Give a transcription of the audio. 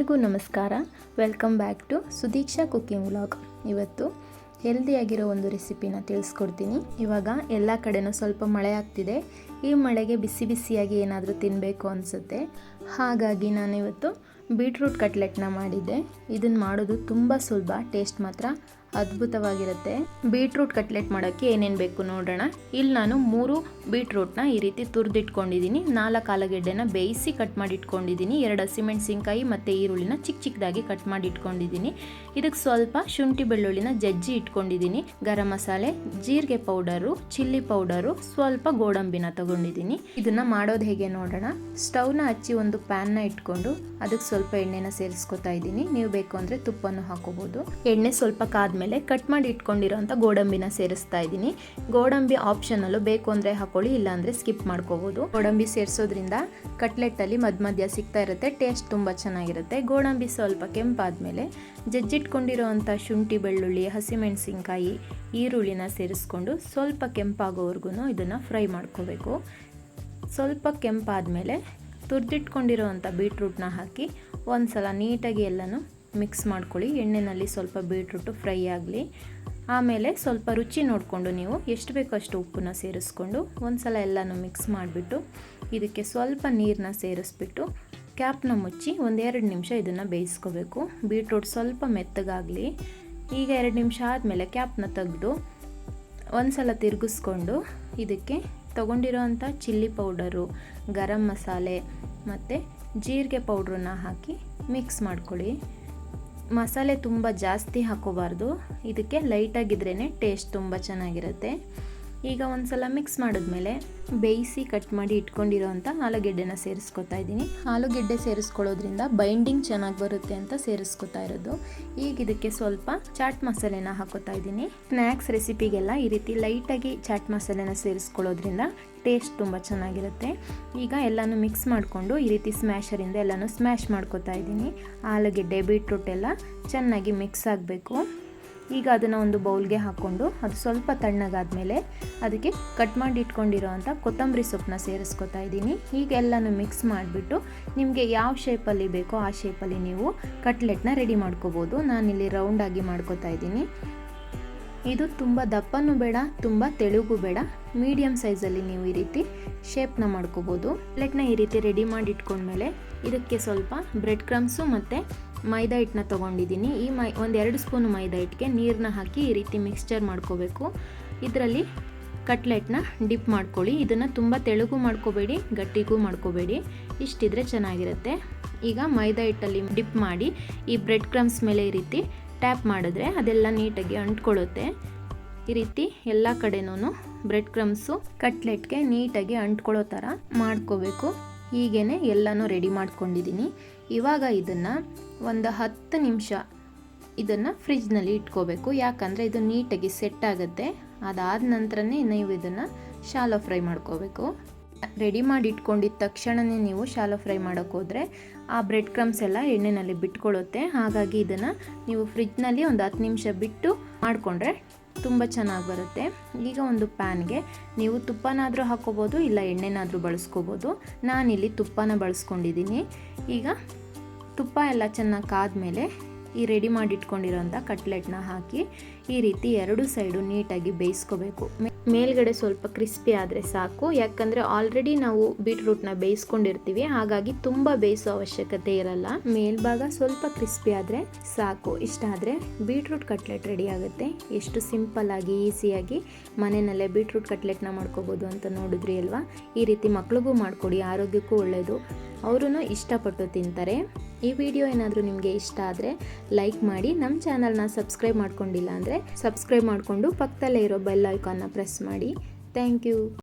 ಎಲ್ಲರಿಗೂ ನಮಸ್ಕಾರ. Welcome back to Sudiksha cooking vlog. ಇವತ್ತು ಹೆಲ್ದಿಯಾಗಿರೋ ಒಂದು ರೆಸಿಪಿನ ತಿಳಿಸ್ಕೊಡ್ತೀನಿ. ಇವಾಗ ಎಲ್ಲ ಕಡೆನೂ ಸ್ವಲ್ಪ ಮಳೆ ಆಗ್ತಿದೆ. ಈ ಮಳೆಗೆ ಬಿಸಿ ಬಿಸಿಯಾಗಿ ಏನಾದರೂ ತಿನ್ನಬೇಕು ಅನಿಸುತ್ತೆ. ಹಾಗಾಗಿ ನಾನಿವತ್ತು ಬೀಟ್ರೂಟ್ ಕಟ್ಲೆಟ್ನ ಮಾಡಿದ್ದೆ. ಇದನ್ನು ಮಾಡೋದು ತುಂಬ ಸುಲಭ, ಟೇಸ್ಟ್ ಮಾತ್ರ ಅದ್ಭುತವಾಗಿರುತ್ತೆ. ಬೀಟ್ರೂಟ್ ಕಟ್ಲೆಟ್ ಮಾಡೋಕ್ಕೆ ಏನೇನು ಬೇಕು ನೋಡೋಣ. ಇಲ್ಲಿ ನಾನು 3 ಬೀಟ್ರೂಟ್ನ ಈ ರೀತಿ ತುರಿದಿಟ್ಕೊಂಡಿದ್ದೀನಿ. 4 ಆಲೂಗೆಡ್ಡೆನ ಬೇಯಿಸಿ ಕಟ್ ಮಾಡಿ ಇಟ್ಕೊಂಡಿದ್ದೀನಿ. 2 ಹಸಿಮೆಣಸಿನ್ಕಾಯಿ ಮತ್ತು ಈರುಳ್ಳಿನ ಚಿಕ್ಕ ಚಿಕ್ಕದಾಗಿ ಕಟ್ ಮಾಡಿ ಇಟ್ಕೊಂಡಿದ್ದೀನಿ. ಇದಕ್ಕೆ ಸ್ವಲ್ಪ ಶುಂಠಿ ಬೆಳ್ಳುಳ್ಳಿನ ಜಜ್ಜಿ ಇಟ್ಕೊಂಡಿದ್ದೀನಿ. ಗರಂ ಮಸಾಲೆ, ಜೀರಿಗೆ ಪೌಡರು, ಚಿಲ್ಲಿ ಪೌಡರು, ಸ್ವಲ್ಪ ಗೋಡಂಬಿನ ತಗೊಂಡಿದ್ದೀನಿ. ಇದನ್ನ ಮಾಡೋದು ಹೇಗೆ ನೋಡೋಣ. ಸ್ಟವ್ನ ಹಚ್ಚಿ ಒಂದು ಪ್ಯಾನ್ನ ಇಟ್ಕೊಂಡು ಅದಕ್ಕೆ ಸ್ವಲ್ಪ ಎಣ್ಣೆನ ಸೇರಿಸ್ಕೊತಾ ಇದ್ದೀನಿ. ನೀವು ಬೇಕು ಅಂದರೆ ತುಪ್ಪನೂ ಹಾಕೋಬಹುದು. ಎಣ್ಣೆ ಸ್ವಲ್ಪ ಕಾದ್ಮೇಲೆ ಕಟ್ ಮಾಡಿ ಇಟ್ಕೊಂಡಿರೋಂಥ ಗೋಡಂಬಿನ ಸೇರಿಸ್ತಾ ಇದ್ದೀನಿ. ಗೋಡಂಬಿ ಆಪ್ಷನಲ್ಲು, ಬೇಕು ಅಂದರೆ ಹಾಕೊಳ್ಳಿ, ಇಲ್ಲಾಂದರೆ ಸ್ಕಿಪ್ ಮಾಡ್ಕೋಬಹುದು. ಗೋಡಂಬಿ ಸೇರಿಸೋದ್ರಿಂದ ಕಟ್ಲೆಟ್ಟಲ್ಲಿ ಮಧ್ಯ ಸಿಗ್ತಾ ಇರುತ್ತೆ, ಟೇಸ್ಟ್ ತುಂಬ ಚೆನ್ನಾಗಿರುತ್ತೆ. ಗೋಡಂಬಿ ಸ್ವಲ್ಪ ಕೆಂಪಾದ್ಮೇಲೆ ಜಜ್ಜಿಟ್ಕೊಂಡಿರೋಂಥ ಶುಂಠಿ ಬೆಳ್ಳುಳ್ಳಿ, ಹಸಿಮೆಣಸಿನ್ಕಾಯಿ, ಈರುಳ್ಳಿನ ಸೇರಿಸ್ಕೊಂಡು ಸ್ವಲ್ಪ ಕೆಂಪಾಗೋವರೆಗೂ ಇದನ್ನು ಫ್ರೈ ಮಾಡ್ಕೋಬೇಕು. ಸ್ವಲ್ಪ ಕೆಂಪಾದ್ಮೇಲೆ ತುರಿದಿಟ್ಕೊಂಡಿರೋವಂಥ ಬೀಟ್ರೂಟ್ನ ಹಾಕಿ ಒಂದ್ಸಲ ನೀಟಾಗಿ ಎಲ್ಲನೂ ಮಿಕ್ಸ್ ಮಾಡ್ಕೊಳ್ಳಿ. ಎಣ್ಣೆಯಲ್ಲಿ ಸ್ವಲ್ಪ ಬೀಟ್ರೂಟು ಫ್ರೈ ಆಗಲಿ. ಆಮೇಲೆ ಸ್ವಲ್ಪ ರುಚಿ ನೋಡಿಕೊಂಡು ನೀವು ಎಷ್ಟು ಬೇಕೋ ಅಷ್ಟು ಉಪ್ಪನ್ನ ಸೇರಿಸ್ಕೊಂಡು ಒಂದ್ಸಲ ಎಲ್ಲನೂ ಮಿಕ್ಸ್ ಮಾಡಿಬಿಟ್ಟು ಇದಕ್ಕೆ ಸ್ವಲ್ಪ ನೀರನ್ನ ಸೇರಿಸ್ಬಿಟ್ಟು ಕ್ಯಾಪ್ನ ಮುಚ್ಚಿ 1-2 ನಿಮಿಷ ಇದನ್ನು ಬೇಯಿಸ್ಕೋಬೇಕು. ಬೀಟ್ರೂಟ್ ಸ್ವಲ್ಪ ಮೆತ್ತಗಾಗಲಿ. ಈಗ 2 ನಿಮಿಷ ಆದಮೇಲೆ ಕ್ಯಾಪ್ನ ತೆಗೆದು ಒಂದ್ಸಲ ತಿರುಗಿಸ್ಕೊಂಡು ಇದಕ್ಕೆ ತೊಗೊಂಡಿರೋವಂಥ ಚಿಲ್ಲಿ ಪೌಡರು, ಗರಂ ಮಸಾಲೆ ಮತ್ತು ಜೀರಿಗೆ ಪೌಡ್ರನ್ನ ಹಾಕಿ ಮಿಕ್ಸ್ ಮಾಡ್ಕೊಳ್ಳಿ. ಮಸಾಲೆ ತುಂಬ ಜಾಸ್ತಿ ಹಾಕೋಬಾರ್ದು, ಇದಕ್ಕೆ ಲೈಟಾಗಿದ್ರೇ ಟೇಸ್ಟ್ ತುಂಬ ಚೆನ್ನಾಗಿರುತ್ತೆ. ಈಗ ಒಂದ್ಸಲ ಮಿಕ್ಸ್ ಮಾಡಿದ್ಮೇಲೆ ಬೇಯಿಸಿ ಕಟ್ ಮಾಡಿ ಇಟ್ಕೊಂಡಿರೋಂಥ ಆಲೂಗೆಡ್ಡೆನ ಸೇರಿಸ್ಕೊತಾ ಇದ್ದೀನಿ. ಆಲೂಗೆಡ್ಡೆ ಸೇರಿಸ್ಕೊಳ್ಳೋದ್ರಿಂದ ಬೈಂಡಿಂಗ್ ಚೆನ್ನಾಗಿ ಬರುತ್ತೆ ಅಂತ ಸೇರಿಸ್ಕೊತಾ ಇರೋದು. ಈಗ ಇದಕ್ಕೆ ಸ್ವಲ್ಪ ಚಾಟ್ ಮಸಾಲೆನ ಹಾಕೋತಾ ಇದ್ದೀನಿ. ಸ್ನ್ಯಾಕ್ಸ್ ರೆಸಿಪಿಗೆಲ್ಲ ಈ ರೀತಿ ಲೈಟಾಗಿ ಚಾಟ್ ಮಸಾಲೆನ ಸೇರಿಸ್ಕೊಳ್ಳೋದ್ರಿಂದ ಟೇಸ್ಟ್ ತುಂಬ ಚೆನ್ನಾಗಿರುತ್ತೆ. ಈಗ ಎಲ್ಲನೂ ಮಿಕ್ಸ್ ಮಾಡಿಕೊಂಡು ಈ ರೀತಿ ಸ್ಮ್ಯಾಶರಿಂದ ಎಲ್ಲನೂ ಸ್ಮ್ಯಾಶ್ ಮಾಡ್ಕೋತಾ ಇದ್ದೀನಿ. ಆಲೂಗೆಡ್ಡೆ, ಬೀಟ್ರೂಟ್ ಎಲ್ಲ ಚೆನ್ನಾಗಿ ಮಿಕ್ಸ್ ಆಗಬೇಕು. ಈಗ ಅದನ್ನು ಒಂದು ಬೌಲ್ಗೆ ಹಾಕ್ಕೊಂಡು ಅದು ಸ್ವಲ್ಪ ತಣ್ಣಗಾದ್ಮೇಲೆ ಅದಕ್ಕೆ ಕಟ್ ಮಾಡಿ ಇಟ್ಕೊಂಡಿರೋವಂಥ ಕೊತ್ತಂಬರಿ ಸೊಪ್ಪನ್ನ ಸೇರಿಸ್ಕೊತಾ ಇದ್ದೀನಿ. ಈಗ ಎಲ್ಲನೂ ಮಿಕ್ಸ್ ಮಾಡಿಬಿಟ್ಟು ನಿಮಗೆ ಯಾವ ಶೇಪಲ್ಲಿ ಬೇಕೋ ಆ ಶೇಪಲ್ಲಿ ನೀವು ಕಟ್ಲೆಟ್ನ ರೆಡಿ ಮಾಡ್ಕೋಬೋದು. ನಾನಿಲ್ಲಿ ರೌಂಡಾಗಿ ಮಾಡ್ಕೋತಾ ಇದ್ದೀನಿ. ಇದು ತುಂಬ ದಪ್ಪನೂ ಬೇಡ, ತುಂಬ ತೆಳುಗೂ ಬೇಡ, ಮೀಡಿಯಮ್ ಸೈಜಲ್ಲಿ ನೀವು ಈ ರೀತಿ ಶೇಪ್ನ ಮಾಡ್ಕೋಬೋದು. ಕಟ್ಲೆಟ್ನ ಈ ರೀತಿ ರೆಡಿ ಮಾಡಿ ಇಟ್ಕೊಂಡ್ಮೇಲೆ ಇದಕ್ಕೆ ಸ್ವಲ್ಪ ಬ್ರೆಡ್ ಕ್ರಮ್ಸು ಮತ್ತು ಮೈದಾ ಹಿಟ್ಟನ್ನ ತೊಗೊಂಡಿದ್ದೀನಿ. ಈ 1-2 ಸ್ಪೂನ್ ಮೈದಾ ಹಿಟ್ಟಿಗೆ ನೀರನ್ನ ಹಾಕಿ ಈ ರೀತಿ ಮಿಕ್ಸ್ಚರ್ ಮಾಡ್ಕೋಬೇಕು. ಇದರಲ್ಲಿ ಕಟ್ಲೆಟ್ನ ಡಿಪ್ ಮಾಡ್ಕೊಳ್ಳಿ. ಇದನ್ನು ತುಂಬ ತೆಳುಗೂ ಮಾಡ್ಕೋಬೇಡಿ, ಗಟ್ಟಿಗೂ ಮಾಡ್ಕೋಬೇಡಿ, ಇಷ್ಟಿದ್ರೆ ಚೆನ್ನಾಗಿರುತ್ತೆ. ಈಗ ಮೈದಾ ಹಿಟ್ಟಲ್ಲಿ ಡಿಪ್ ಮಾಡಿ ಈ ಬ್ರೆಡ್ ಕ್ರಮ್ಸ್ ಮೇಲೆ ಈ ರೀತಿ ಟ್ಯಾಪ್ ಮಾಡಿದ್ರೆ ಅದೆಲ್ಲ ನೀಟಾಗಿ ಅಂಟ್ಕೊಳ್ಳುತ್ತೆ. ಈ ರೀತಿ ಎಲ್ಲ ಕಡೆನೂ ಬ್ರೆಡ್ ಕ್ರಮ್ಸು ಕಟ್ಲೆಟ್ಗೆ ನೀಟಾಗಿ ಅಂಟ್ಕೊಳ್ಳೋ ಥರ ಮಾಡ್ಕೋಬೇಕು. ಹೀಗೇ ಎಲ್ಲನೂ ರೆಡಿ ಮಾಡ್ಕೊಂಡಿದ್ದೀನಿ. ಇವಾಗ ಇದನ್ನು ಒಂದು 10 ನಿಮಿಷ ಇದನ್ನು ಫ್ರಿಜ್ನಲ್ಲಿ ಇಟ್ಕೋಬೇಕು. ಯಾಕಂದರೆ ಇದು ನೀಟಾಗಿ ಸೆಟ್ ಆಗುತ್ತೆ. ಅದಾದ ನಂತರನೇ ನೀವು ಇದನ್ನು ಶಾಲೋ ಫ್ರೈ ಮಾಡ್ಕೋಬೇಕು. ರೆಡಿ ಮಾಡಿ ಇಟ್ಕೊಂಡಿದ್ದ ತಕ್ಷಣವೇ ನೀವು ಶಾಲೋ ಫ್ರೈ ಮಾಡೋಕ್ಕೆ ಹೋದರೆ ಆ ಬ್ರೆಡ್ ಕ್ರಮ್ಸ್ ಎಲ್ಲ ಎಣ್ಣೆಯಲ್ಲಿ ಬಿಟ್ಕೊಳ್ಳುತ್ತೆ. ಹಾಗಾಗಿ ಇದನ್ನು ನೀವು ಫ್ರಿಜ್ನಲ್ಲಿ ಒಂದು 10 ನಿಮಿಷ ಬಿಟ್ಟು ಮಾಡಿಕೊಂಡ್ರೆ ತುಂಬ ಚೆನ್ನಾಗಿ ಬರುತ್ತೆ. ಈಗ ಒಂದು ಪ್ಯಾನ್ಗೆ ನೀವು ತುಪ್ಪನಾದರೂ ಹಾಕೋಬೋದು, ಇಲ್ಲ ಎಣ್ಣೆನಾದರೂ ಬಳಸ್ಕೋಬೋದು. ನಾನಿಲ್ಲಿ ತುಪ್ಪನ ಬಳಸ್ಕೊಂಡಿದ್ದೀನಿ. ಈಗ ತುಪ್ಪ ಎಲ್ಲ ಚೆನ್ನಾಗಿ ಕಾದ್ಮೇಲೆ ಈ ರೆಡಿ ಮಾಡಿ ಇಟ್ಕೊಂಡಿರೋಂಥ ಕಟ್ಲೆಟ್ನ ಹಾಕಿ ಈ ರೀತಿ 2 ಸೈಡು ನೀಟಾಗಿ ಬೇಯಿಸ್ಕೋಬೇಕು. ಮೇಲ್ಗಡೆ ಸ್ವಲ್ಪ ಕ್ರಿಸ್ಪಿ ಆದರೆ ಸಾಕು. ಯಾಕಂದರೆ ಆಲ್ರೆಡಿ ನಾವು ಬೀಟ್ರೂಟ್ನ ಬೇಯಿಸ್ಕೊಂಡಿರ್ತೀವಿ, ಹಾಗಾಗಿ ತುಂಬ ಬೇಯಿಸೋ ಅವಶ್ಯಕತೆ ಇರಲ್ಲ. ಮೇಲ್ಭಾಗ ಸ್ವಲ್ಪ ಕ್ರಿಸ್ಪಿ ಆದರೆ ಸಾಕು. ಇಷ್ಟ ಆದರೆ ಬೀಟ್ರೂಟ್ ಕಟ್ಲೆಟ್ ರೆಡಿ ಆಗುತ್ತೆ. ಎಷ್ಟು ಸಿಂಪಲ್ಲಾಗಿ ಈಸಿಯಾಗಿ ಮನೆಯಲ್ಲೇ ಬೀಟ್ರೂಟ್ ಕಟ್ಲೆಟ್ನ ಮಾಡ್ಕೋಬೋದು ಅಂತ ನೋಡಿದ್ರಿ ಅಲ್ವಾ. ಈ ರೀತಿ ಮಕ್ಳಿಗೂ ಮಾಡಿಕೊಡಿ, ಆರೋಗ್ಯಕ್ಕೂ ಒಳ್ಳೆಯದು, ಅವರೂ ಇಷ್ಟಪಟ್ಟು ತಿಂತಾರೆ. ಈ ವಿಡಿಯೋ ಏನಾದರೂ ನಿಮಗೆ ಇಷ್ಟ ಆದರೆ ಲೈಕ್ ಮಾಡಿ. ನಮ್ಮ ಚಾನಲ್ನ ಸಬ್ಸ್ಕ್ರೈಬ್ ಮಾಡ್ಕೊಂಡಿಲ್ಲ ಅಂದರೆ ಸಬ್ಸ್ಕ್ರೈಬ್ ಮಾಡಿಕೊಂಡು ಪಕ್ಕದಲ್ಲೇ ಇರೋ ಬೆಲ್ ಐಕಾನ್ನ ಪ್ರೆಸ್ ಮಾಡಿ. Thank you.